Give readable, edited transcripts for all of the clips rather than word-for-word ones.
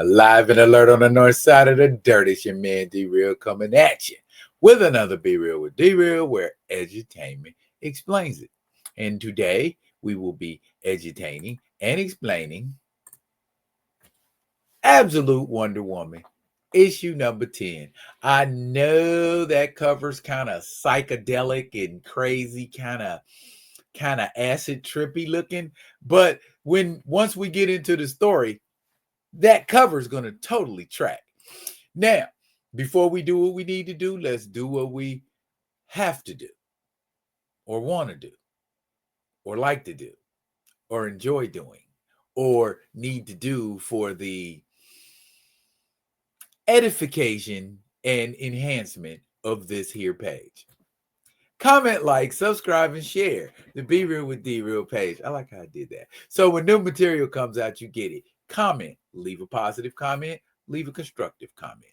Live and alert on the north side of the dirt. It's your man D-Real coming at you with another Be Real with D-Real, where edutainment explains it. And today we will be edutaining and explaining Absolute Wonder Woman, issue number 10. I know that cover's kind of psychedelic and crazy, kind of acid trippy looking, but once we get into the story, that cover is going to totally track. Now, before we do what we need to do, let's do what we have to do, or want to do, or like to do, or enjoy doing, or need to do for the edification and enhancement of this here page. Comment, like, subscribe, and share the Be Real with D-Real page. I like how I did that. So when new material comes out, you get it. Comment, leave a positive comment, leave a constructive comment.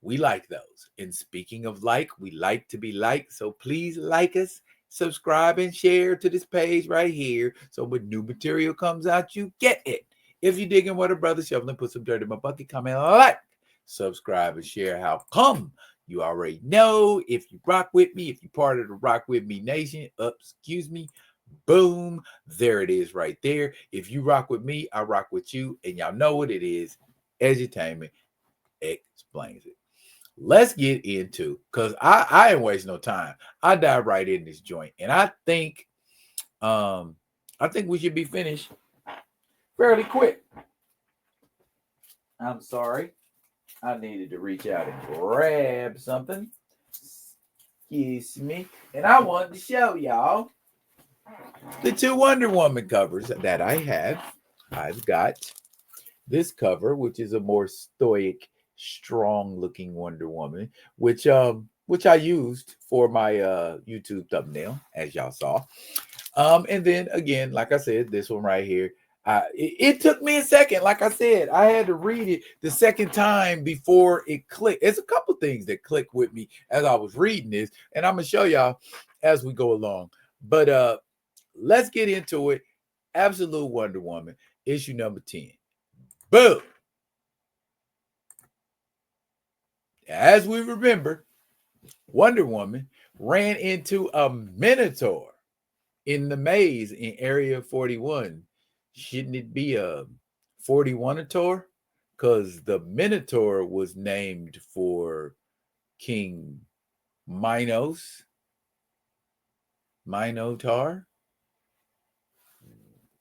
We like those. And speaking of like, we like to be liked. So please like us, subscribe, and share to this page right here. So when new material comes out, you get it. If you're digging what a brother shoveling, put some dirt in my bucket, comment, like, subscribe, and share. How come? You already know. If you rock with me, if you're part of the Rock With Me Nation, boom, there it is right there. If you rock with me, I rock with you, and y'all know what it is. Edutainment explains it. Let's get into, because I ain't waste no time. I dive right in this joint, and I think we should be finished fairly quick. I'm sorry. I needed to reach out and grab something. Excuse me. And I wanted to show y'all the two Wonder Woman covers that I have. I've got this cover, which is a more stoic, strong-looking Wonder Woman, which I used for my YouTube thumbnail, as y'all saw. And then again, like I said, this one right here. It took me a second. Like I said, I had to read it the second time before it clicked. There's a couple things that clicked with me as I was reading this, and I'm gonna show y'all as we go along. But let's get into it. Absolute Wonder Woman, issue number 10. Boom. As we remember, Wonder Woman ran into a Minotaur in the maze in Area 41. Shouldn't it be a 41-ator? Because the Minotaur was named for King Minotaur.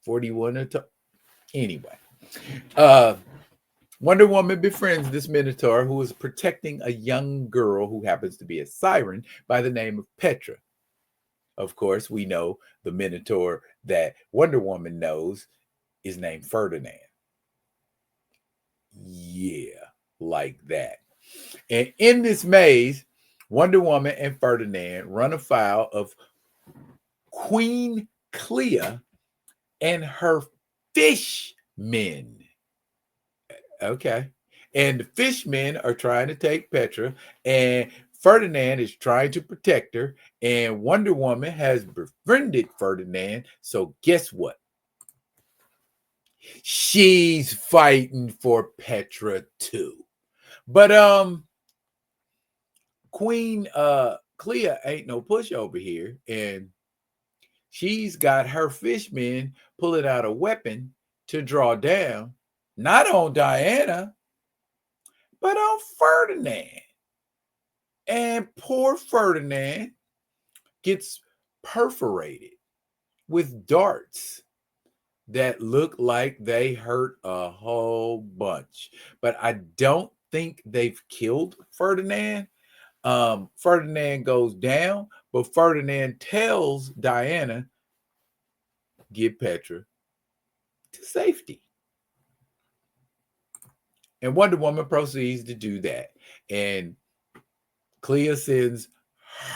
41-ator. Anyway, Wonder Woman befriends this Minotaur who is protecting a young girl who happens to be a siren by the name of Petra. Of course, we know the Minotaur that Wonder Woman knows is named Ferdinand. Yeah, like that. And in this maze, Wonder Woman and Ferdinand run afoul of Queen Clea and her fishmen. Okay. And the fishmen are trying to take Petra, and Ferdinand is trying to protect her, and Wonder Woman has befriended Ferdinand. So guess what? She's fighting for Petra too. But Queen Clea ain't no pushover here, and she's got her fishmen pulling out a weapon to draw down, not on Diana, but on Ferdinand. And poor Ferdinand gets perforated with darts that look like they hurt a whole bunch. But I don't think they've killed Ferdinand. Ferdinand goes down, but Ferdinand tells Diana, get Petra to safety. And Wonder Woman proceeds to do that. And Clea sends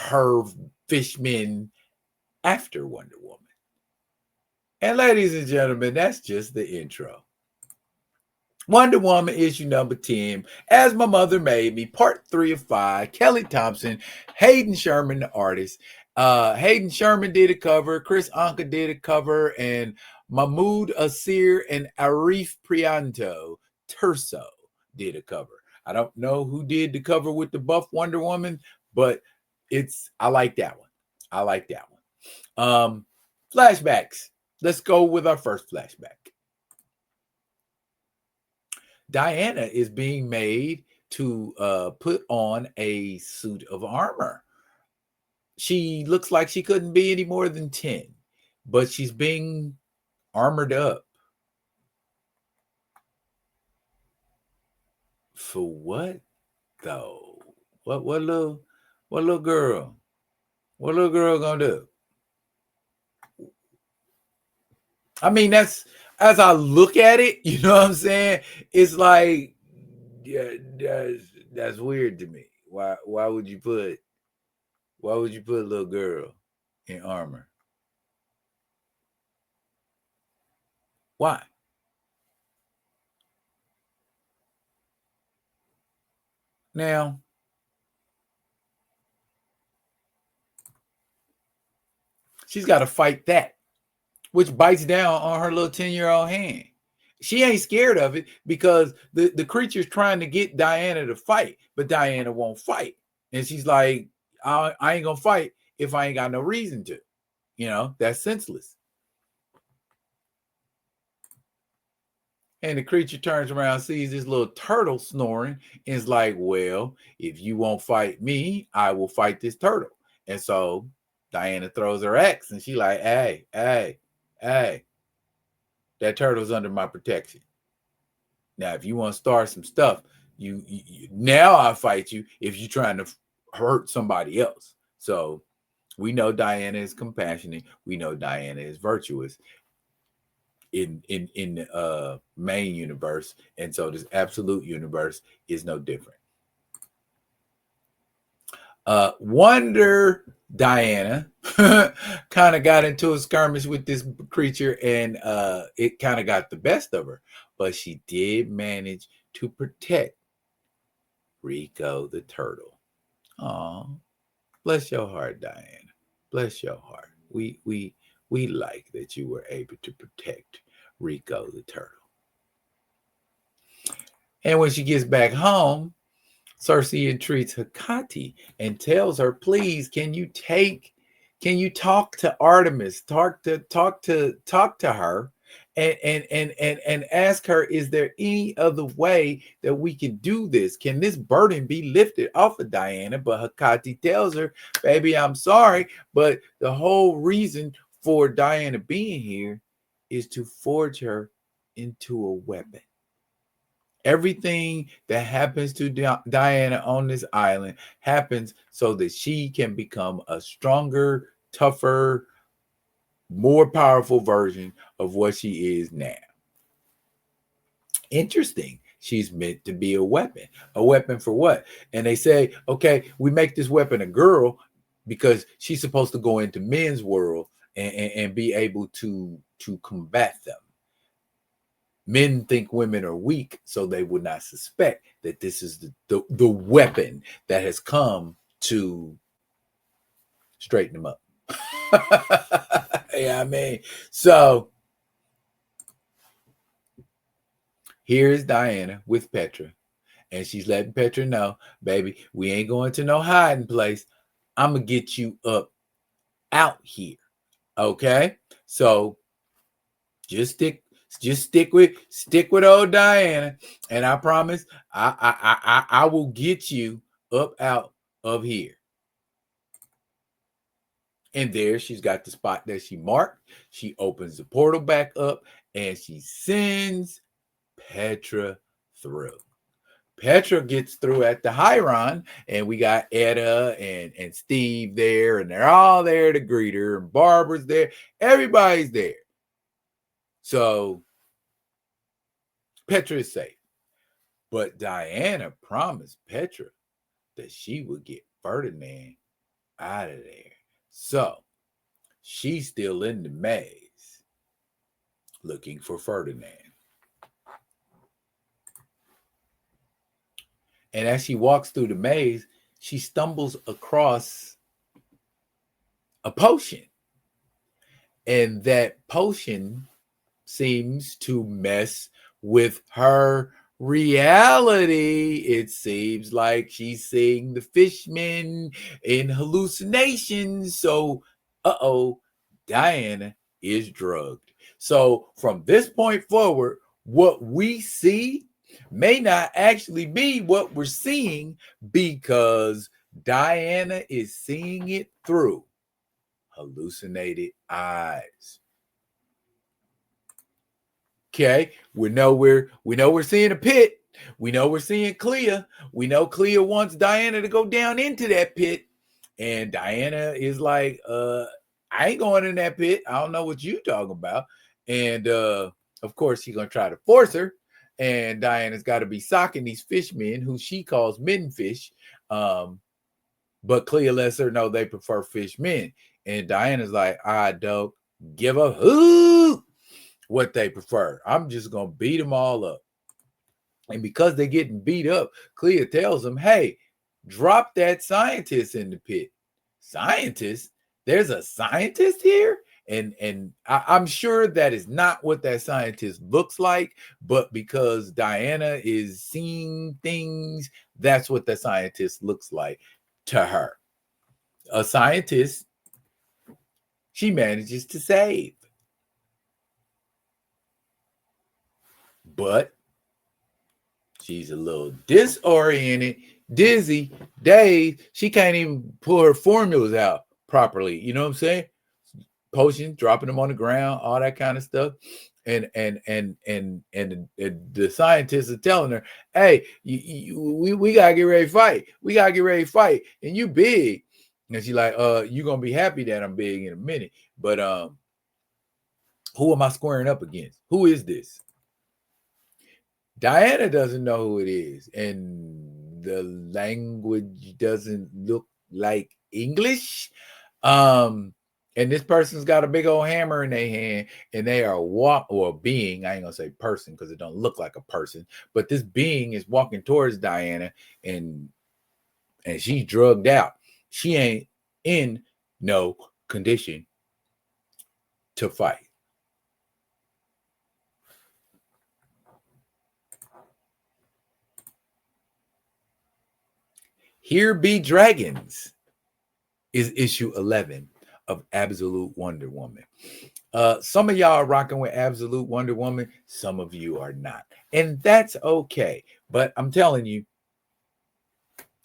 her fishmen after Wonder Woman. And ladies and gentlemen, that's just the intro. Wonder Woman issue number 10, As My Mother Made Me, part 3 of 5. Kelly Thompson, Hayden Sherman, the artist. Hayden Sherman did a cover, Chris Anka did a cover, and Mahmoud Asir and Arif Prianto Terso did a cover. I don't know who did the cover with the buff Wonder Woman, but I like that one. I like that one. Flashbacks. Let's go with our first flashback. Diana is being made to put on a suit of armor. She looks like she couldn't be any more than 10, but she's being armored up. For what though? What little girl? What little girl gonna do? I mean, that's, as I look at it, you know what I'm saying? It's like, yeah, that's weird to me. Why would you put a little girl in armor? Why? Now, she's got to fight that, which bites down on her little 10-year-old hand. She ain't scared of it because the creature's trying to get Diana to fight, but Diana won't fight. And she's like, I ain't going to fight if I ain't got no reason to. You know, that's senseless. And the creature turns around, sees this little turtle snoring, and is like, well, if you won't fight me, I will fight this turtle. And so Diana throws her axe, and she like, hey, that turtle's under my protection. Now, if you want to start some stuff, you now I'll fight you if you're trying to hurt somebody else. So we know Diana is compassionate. We know Diana is virtuous in the main universe, and so this absolute universe is no different. Wonder Diana kind of got into a skirmish with this creature, and it kind of got the best of her, but she did manage to protect Rico the turtle. Oh, bless your heart, Diana. Bless your heart. We like that you were able to protect Rico the turtle. And when she gets back home, Cersei entreats Hecate and tells her, please, can you talk to Artemis, talk to her and ask her, is there any other way that we can do this? Can this burden be lifted off of Diana? But Hecate tells her, baby, I'm sorry, but the whole reason for Diana being here is to forge her into a weapon. Everything that happens to Diana on this island happens so that she can become a stronger, tougher, more powerful version of what she is now. Interesting. She's meant to be a weapon. A weapon for what? And they say, okay, we make this weapon a girl because she's supposed to go into men's world and be able to combat them. Men think women are weak, so they would not suspect that this is the weapon that has come to straighten them up. Yeah, I mean, so here's Diana with Petra, and she's letting Petra know, baby, we ain't going to no hiding place. I'm gonna get you up out here, okay? So just stick with old Diana, and I promise I will get you up out of here. And there she's got the spot that she marked. She opens the portal back up and she sends Petra through. Petra gets through at the Hyron, and we got Etta and Steve there, and they're all there to greet her, and Barbara's there. Everybody's there. So Petra is safe. But Diana promised Petra that she would get Ferdinand out of there. So she's still in the maze looking for Ferdinand. And as she walks through the maze, she stumbles across a potion. And that potion seems to mess with her reality, it seems like she's seeing the fishmen in hallucinations. So, Diana is drugged. So, from this point forward, what we see may not actually be what we're seeing because Diana is seeing it through hallucinated eyes. Okay, we know we're seeing a pit. We know we're seeing Clea. We know Clea wants Diana to go down into that pit, and Diana is like, I ain't going in that pit. I don't know what you talking about. And of course, she's gonna try to force her. And Diana's got to be socking these fishmen who she calls men fish. But Clea lets her know they prefer fish men. And Diana's like, I don't give a hoot what they prefer. I'm just going to beat them all up. And because they're getting beat up, Clea tells them, hey, drop that scientist in the pit. Scientist? There's a scientist here? And I'm sure that is not what that scientist looks like, but because Diana is seeing things, that's what the scientist looks like to her. A scientist she manages to save. But she's a little disoriented, dizzy, dazed. She can't even pull her formulas out properly. You know what I'm saying? Potions, dropping them on the ground, all that kind of stuff. And the scientists are telling her, hey, we gotta get ready to fight. We gotta get ready to fight. And you big. And she's like, you're gonna be happy that I'm big in a minute. But who am I squaring up against? Who is this? Diana doesn't know who it is, and the language doesn't look like English. And this person's got a big old hammer in their hand, and they are or being. I ain't gonna say person because it don't look like a person, but this being is walking towards Diana, and she's drugged out. She ain't in no condition to fight. Here Be Dragons is issue 11 of Absolute Wonder Woman. Some of y'all are rocking with Absolute Wonder Woman. Some of you are not. And that's okay. But I'm telling you,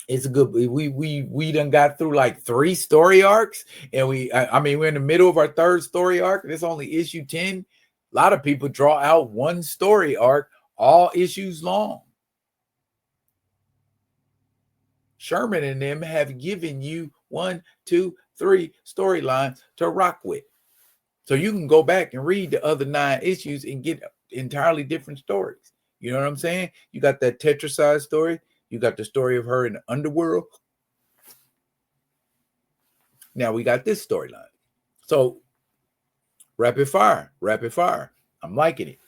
it's a good, we done got through like 3 story arcs. And we're in the middle of our 3rd story arc. It's only issue 10. A lot of people draw out 1 story arc, all issues long. Sherman and them have given you 1, 2, 3 storylines to rock with. So you can go back and read the other 9 issues and get entirely different stories. You know what I'm saying? You got that Tetracide story. You got the story of her in the underworld. Now we got this storyline. So rapid fire. I'm liking it.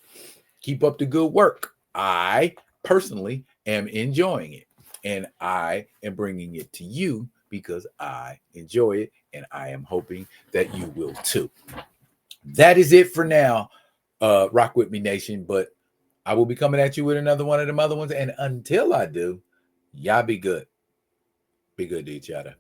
Keep up the good work. I personally am enjoying it. And I am bringing it to you because I enjoy it. And I am hoping that you will too. That is it for now, Rock With Me Nation. But I will be coming at you with another one of them other ones. And until I do, y'all be good. Be good to each other.